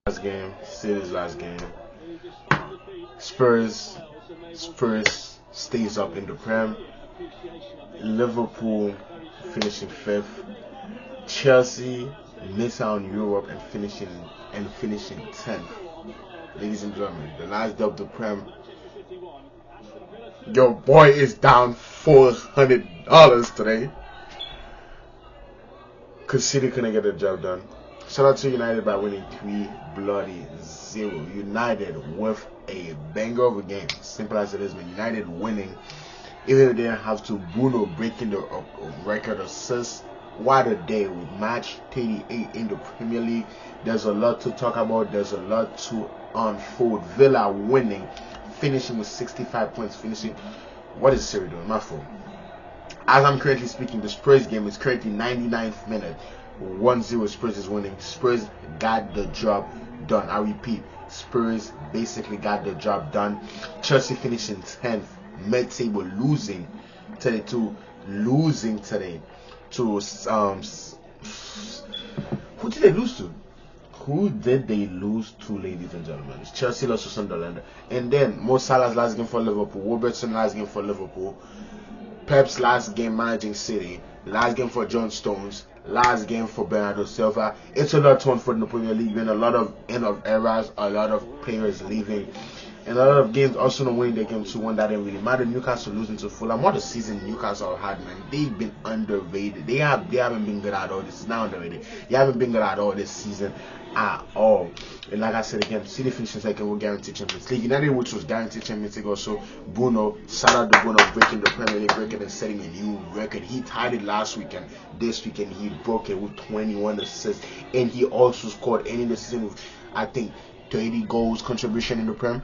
Last game, City's last game. Spurs, Spurs stays up in the Prem. Liverpool finishing fifth. Chelsea miss out on Europe and finishing 10th. Ladies and gentlemen, the last dub the Prem. Your boy is down $400 today because City couldn't get the job done. Shout out to United by winning 3-0. United with a banger of a game. Simple as it is, man. United winning, even if they didn't have to. Bruno breaking the record assists. What a day with match 38 in the Premier League. There's a lot to talk about. There's a lot to unfold. Villa winning, finishing with 65 points. Finishing. What is Siri doing? My phone. As I'm currently speaking, the Spurs game is currently 99th minute. 1-0 Spurs is winning. Spurs got the job done. I repeat, Spurs basically got the job done. Chelsea finishing 10th, mid-table, losing today to who did they lose to? Who did they lose to, ladies and gentlemen? Chelsea lost to Sunderland. And then Mo Salah's last game for Liverpool, Robertson last game for Liverpool, Pep's last game managing City, last game for John Stones, last game for Bernardo Silva. It's a lot to unfold in the Premier League. Been a lot of end of eras, a lot of players leaving, and a lot of games also not winning their game 2-1 that didn't really matter. Newcastle losing to Fulham. What a season Newcastle had, man. They've been underrated. They haven't been good at all. This is now underrated. They haven't been good at all this season at all. And like I said again, City finishing second will guarantee Champions League. United, which was guaranteed Champions League also. Bruno, shout out to Bruno breaking the Premier League record and setting a new record. He tied it last weekend. This weekend he broke it with 21 assists, and he also scored ending the season with, I think, 30 goals contribution in the Prem.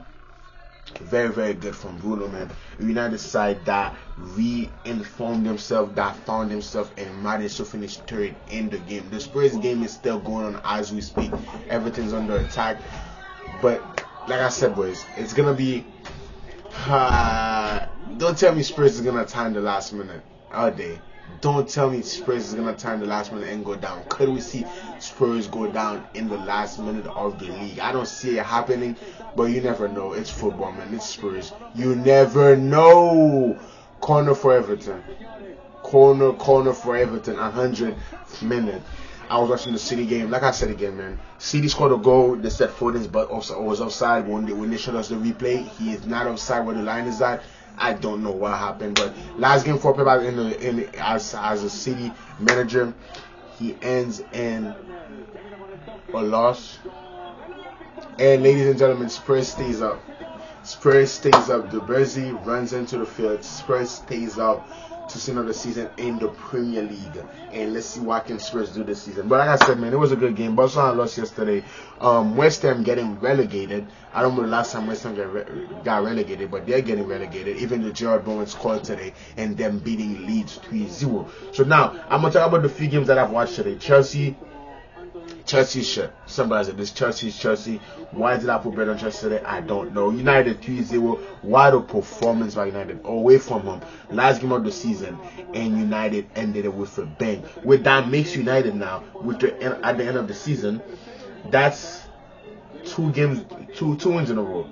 Very, very good from Bruno, man. United side that re-informed themselves, that found themselves, and managed to finish third in the game. The Spurs game is still going on as we speak. Everything's under attack. But, like I said, boys, it's going to be... don't tell me Spurs is going to time the last minute all day. Don't tell me Spurs is going to time the last minute and go down. Could we see Spurs go down in the last minute of the league? I don't see it happening, but you never know. It's football, man. It's Spurs. You never know. Corner for Everton. Corner for Everton. 100th minute. I was watching the City game. Like I said again, man. City scored a goal. They said Foden's butt was offside when they showed us the replay. He is not offside where the line is at. I don't know what happened, but last game for Pep as a City manager, he ends in a loss. And ladies and gentlemen, Spurs stays up. Spurs stays up. The Bersey runs into the field. Spurs stays up to see another season in the Premier League, and let's see what can Spurs do this season. But like I said, man, it was a good game. Barcelona lost yesterday. West Ham getting relegated. I don't know the last time West Ham got relegated, but they're getting relegated. Even the Gerard Bowen scored today, and them beating Leeds 3-0. So now I'm gonna talk about the few games that I've watched today. Chelsea's shit. Somebody said this Chelsea. Why did I put bet on Chelsea today? I don't know. United 3-0. What a performance by United away from home. Last game of the season, and United ended it with a bang. With that makes United now, at the end of the season, that's two wins in a row.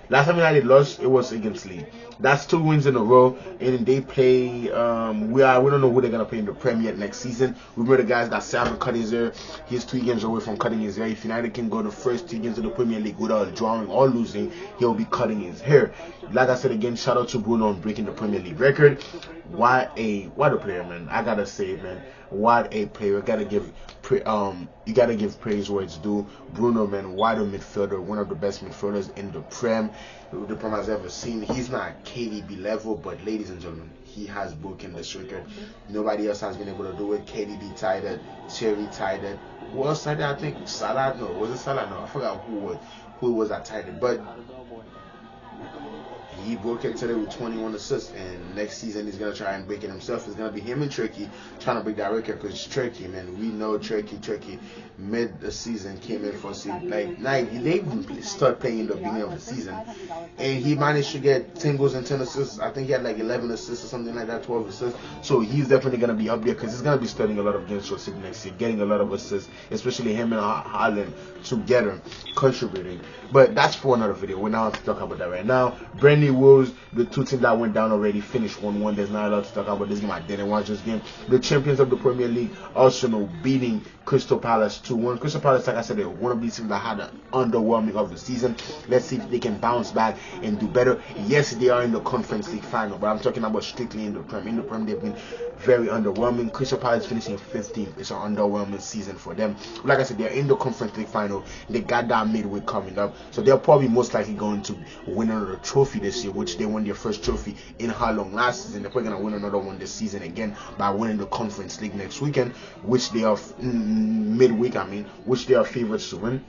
Last time United lost, it was against Leeds. That's 2 wins in a row, and they play. We don't know who they're gonna play in the Premier yet next season. Remember the guys that Sam cut his hair. He's 3 games away from cutting his hair. If United can go the first 2 games of the Premier League without drawing or losing, he'll be cutting his hair. Like I said again, shout out to Bruno on breaking the Premier League record. What a player, man! I gotta say, man, what a player! You gotta give praise where it's due. Bruno, man, what a midfielder, one of the best midfielders in the Prem has ever seen. He's not KDB level, but ladies and gentlemen, he has broken this record. Nobody else has been able to do it. KDB tied it, Cherry tied it. Who else tied it? I think Salah. No, was it Salah? No, I forgot who was that tied it, but he broke it today with 21 assists, and next season he's going to try and break it himself. It's going to be him and Turkey trying to break that record, because Turkey, man, we know Turkey mid the season came in for season. Like, they even start playing in the beginning of the season, and he managed to get 10 goals and 10 assists. I think he had like 11 assists or something like that, 12 assists. So he's definitely going to be up there, because he's going to be starting a lot of games for City next year, getting a lot of assists, especially him and Haaland together. contributing. But that's for another video. We're not to talk about that right now. Burnley Wolves, the two teams that went down already, finished 1-1. There's not a lot to talk about this game. I didn't watch this game. The champions of the Premier League, Arsenal, beating Crystal Palace 2-1. Crystal Palace, like I said, they're one of these teams that had an underwhelming of the season. Let's see if they can bounce back and do better. Yes, they are in the Conference League final, but I'm talking about strictly in the Prem. In the Prem, they've been very underwhelming. Crystal Palace finishing 15th. It's an underwhelming season for them. Like I said, they're in the Conference League final. They got that midweek coming up, so they're probably most likely going to win another trophy this year, which they won their first trophy in how long last season. They're probably going to win another one this season again by winning the Conference League next weekend, which they are midweek. Which they are favorites to win.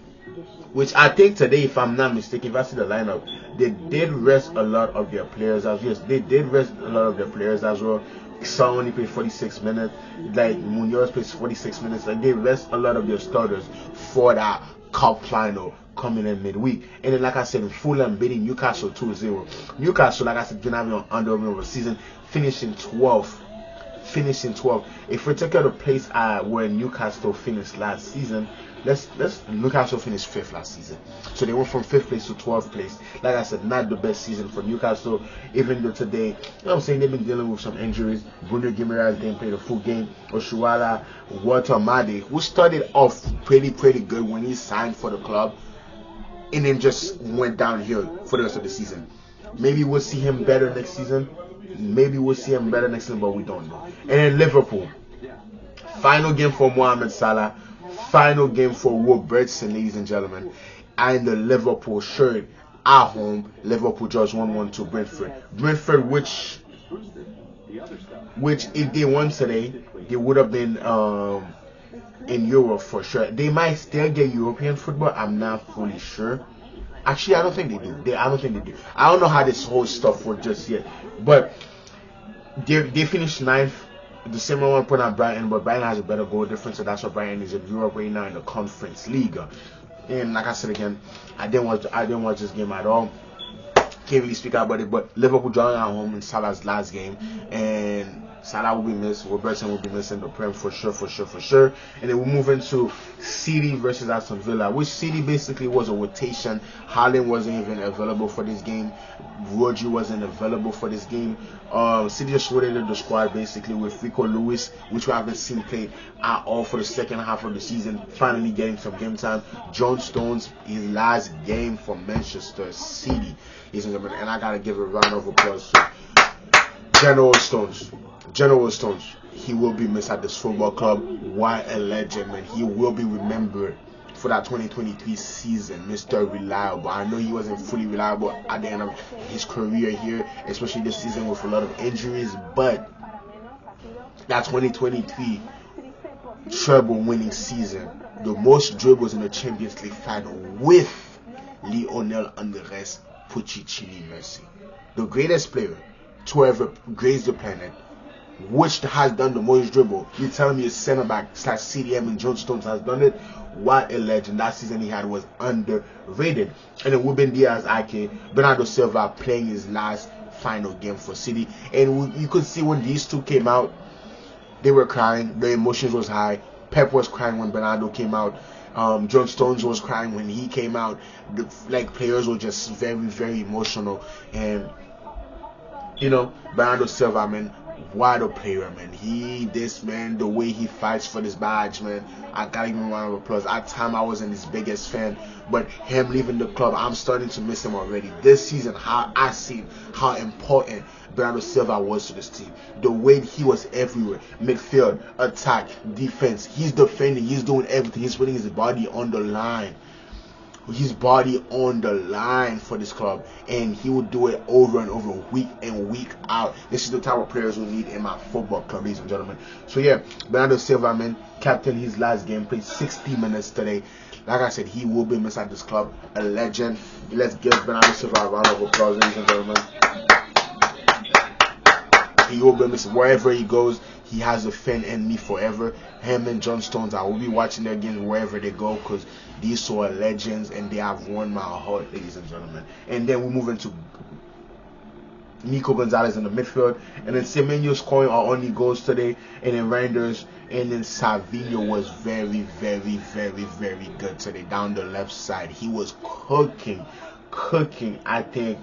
Which I think today, if I'm not mistaken, if I see the lineup, they did rest a lot of their players as well. Yes, they did rest a lot of their players as well. Son only played 46 minutes. Like Munoz plays 46 minutes. Like they rest a lot of their starters for that cup final coming in midweek. And then, like I said, Fulham beating Newcastle 2-0. Newcastle, like I said, been having an underwhelming season, finishing 12th. If we take out the place where Newcastle finished last season, Newcastle finished 5th last season. So they went from 5th place to 12th place. Like I said, not the best season for Newcastle, even though today, you know what I'm saying, they've been dealing with some injuries. Bruno Guimaraes didn't play the full game. Oshuala, Walter Made, who started off pretty good when he signed for the club, and then just went downhill for the rest of the season. Maybe we'll see him better next season. But we don't know. And then Liverpool, final game for Mohamed Salah, final game for Robertson, ladies and gentlemen, and the Liverpool shirt at home. Liverpool just 1-1 to Brentford, which if they won today, they would have been in Europe for sure. They might still get European football. I'm not fully sure. Actually, I don't think they do. I don't know how this whole stuff works just yet. But they finished 9th. The same one put on Brighton, but Brighton has a better goal difference, so that's why Brighton is in Europe right now in the Conference League. And like I said again, I didn't watch this game at all. Can't really speak about it, but Liverpool drawing at home in Salah's last game, and Salah will be missed. Robertson will be missing the Prem for sure. And then we move into City versus Aston Villa, which City basically was a rotation. Haaland wasn't even available for this game. Rodri wasn't available for this game. City just rotated the squad basically with Rico Lewis, which we haven't seen play at all for the second half of the season, finally getting some game time. John Stones, his last game for Manchester City, and I gotta give a round of applause to General Stones. He will be missed at this football club. What a legend, man. He will be remembered for that 2023 season, Mr. Reliable. I know he wasn't fully reliable at the end of his career here, especially this season with a lot of injuries, but that 2023 treble winning season, the most dribbles in the Champions League final with Lionel Andres Pucciccini Messi, the greatest player to ever grace the planet, which has done the most dribble. You telling me a center back / CDM and John Stones has done it? What a legend. That season he had was underrated. And then Ruben Diaz, Ake, Bernardo Silva playing his last final game for City. And you could see when these two came out, they were crying. The emotions was high. Pep was crying when Bernardo came out. John Stones was crying when he came out. Players were just very emotional. And Bernardo Silva, man, what a player, man. The way he fights for this badge, man, I gotta give him a round of applause. At time I wasn't his biggest fan, but him leaving the club, I'm starting to miss him already. This season, how I seen how important Bernardo Silva was to this team. The way he was everywhere, midfield, attack, defense. He's defending, he's doing everything. He's putting his body on the line. For this club, and he will do it over and over, week in, week out. This is the type of players we need in my football club, ladies and gentlemen. So yeah, Bernardo Silva, man, captain his last game, played 60 minutes today. Like I said, he will be missed at this club. A legend. Let's give Bernardo Silva a round of applause, ladies and gentlemen. He will be missed wherever he goes. He has a fan in me forever. Him and John Stones, I will be watching their games wherever they go, because these two are legends, and they have won my heart, ladies and gentlemen. And then we move into Gunners versus Liverpool, which Liverpool won 2-1. And then Liverpool, like I said, they finished 9th. The same one put on Brighton, but Brighton has a better goal difference, so that's why Brighton is in Europe right now in the Conference League. And then Nico Gonzalez in the midfield, and then Semenyo scoring our only goals today, and then Reinders, and then Savinho was very, very, very, very good today down the left side. He was cooking. I think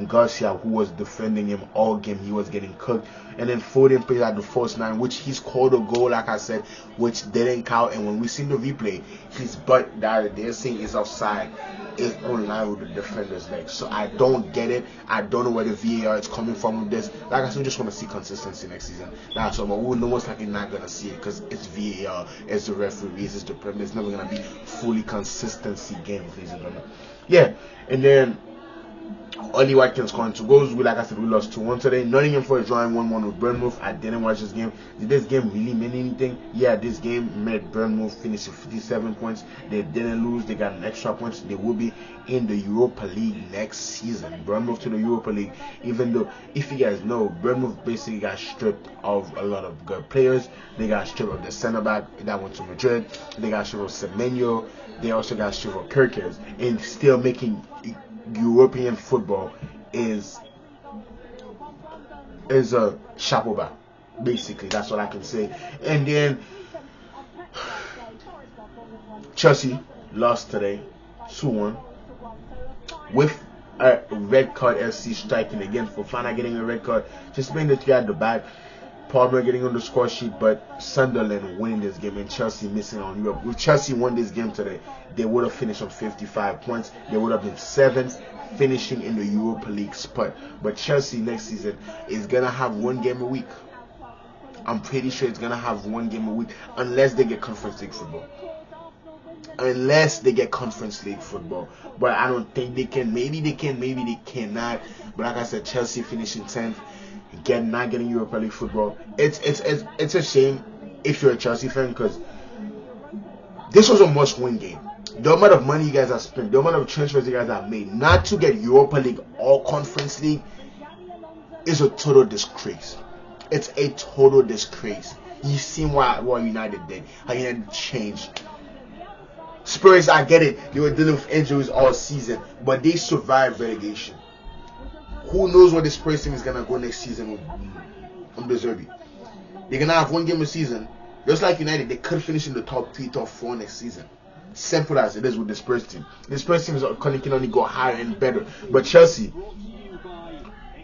Garcia, who was defending him all game, he was getting cooked. And then Foden played at the first 9, which he scored a goal, like I said, which didn't count. And when we seen the replay, his butt that they're saying is offside is online with the defender's leg. So I don't get it. I don't know where the VAR is coming from with this. Like I said, we just want to see consistency next season. That's all. But we're most likely not gonna see it because it's VAR, it's the referees, it's the Premier. It's never gonna be fully consistency game, ladies and gentlemen. Yeah, and then Oli Watkins scoring 2 goals. Like I said, we lost 2-1 today. Nottingham Forest drawing 1-1 with Bournemouth. I didn't watch this game. Did this game really mean anything? Yeah, this game made Bournemouth finish with 57 points. They didn't lose. They got an extra points. They will be in the Europa League next season. Bournemouth to the Europa League. Even though, if you guys know, Bournemouth basically got stripped of a lot of good players. They got stripped of the center back that went to Madrid. They got stripped of Semenyo. They also got stripped of Kirkers. And still making European football is a chapeau bas. Basically, that's what I can say. And then Chelsea lost today 2-1 with a red card. FC striking again for Fana getting a red card. Just playing the 3 at the back. Palmer getting on the score sheet, but Sunderland winning this game and Chelsea missing on Europe. If Chelsea won this game today, they would have finished on 55 points. They would have been 7th, finishing in the Europa League spot. But Chelsea next season is gonna have 1 game a week. I'm pretty sure it's gonna have 1 game a week unless they get Conference League football. But I don't think they can. Maybe they can, maybe they cannot. But like I said, Chelsea finishing 10th. Not getting Europa League football. It's a shame if you're a Chelsea fan, because this was a must-win game. The amount of money you guys have spent, the amount of transfers you guys have made, not to get Europa League or Conference League is a total disgrace. It's a total disgrace. You seen what United did, how United changed. Spurs, I get it. They were dealing with injuries all season, but they survived relegation. Who knows what the Spurs team is gonna go next season with Deserbi? They're gonna have 1 game a season. Just like United, they could finish in the top 3, top 4 next season. Simple as it is with the Spurs team. The Spurs team can only go higher and better. But Chelsea,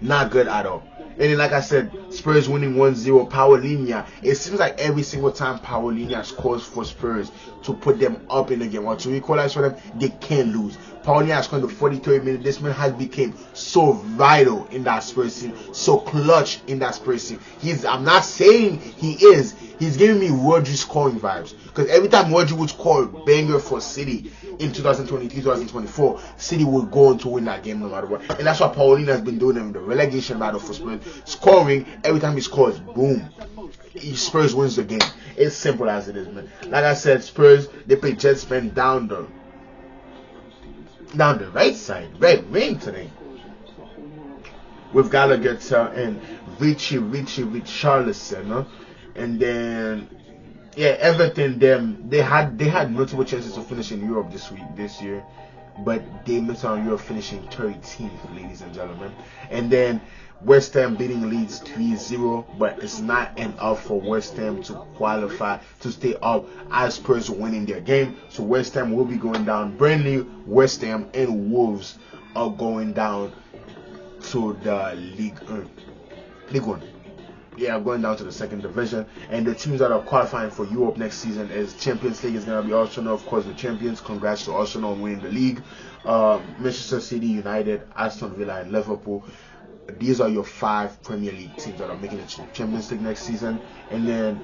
not good at all. And then, like I said, Spurs winning 1-0. Paulinho. It seems like every single time Paulinho scores for Spurs to put them up in the game or to equalize for them, they can't lose. Paulinho scored in the 43rd minute. This man has become so vital in that Spurs team, so clutch in that Spurs team. I'm not saying he is. He's giving me Rodri scoring vibes. Because every time Rodri would score a banger for City in 2023, 2024, City would go on to win that game no matter what. And that's what Paulinho has been doing in the relegation battle for Spurs. Scoring, every time he scores, boom. Spurs wins the game. It's simple as it is, man. Like I said, Spurs, they play Jetsmen down the right side, right wing today. With Gallagher and Richie Richarlison, huh? And then Everton, they had multiple chances to finish in Europe this year, but they missed on Europe, finishing 13th, ladies and gentlemen. And then West Ham beating Leeds 3-0, but it's not enough for West Ham to qualify to stay up as Spurs winning their game. So West Ham will be going down. Burnley, West Ham, and Wolves are going down to the League 1. Yeah, going down to the 2nd division. And the teams that are qualifying for Europe next season is Champions League is going to be Arsenal, of course, the champions. Congrats to Arsenal on winning the league. Manchester City, United, Aston Villa, and Liverpool. These are your 5 Premier League teams that are making the Champions League next season. And then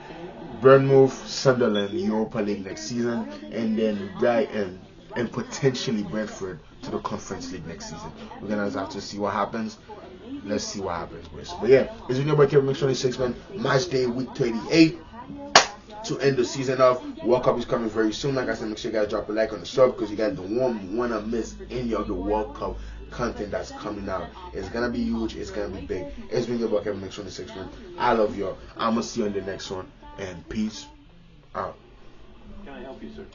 Bournemouth, Sunderland, Europa League next season. And then Brighton and potentially Brentford to the Conference League next season. We're going to have to see what happens. Let's see what happens, boys. But yeah, this is your boy Kevin McShoney, man. Match day week 38 to end the season off. World Cup is coming very soon. Like I said, make sure you guys drop a like on the sub because you guys don't want to miss any of the World Cup content that's coming out. It's gonna be huge. It's gonna be big. It's been your boy Kevin McShoney, man. I love y'all. I'm gonna see you in the next one. And peace out. Can I help you, sir?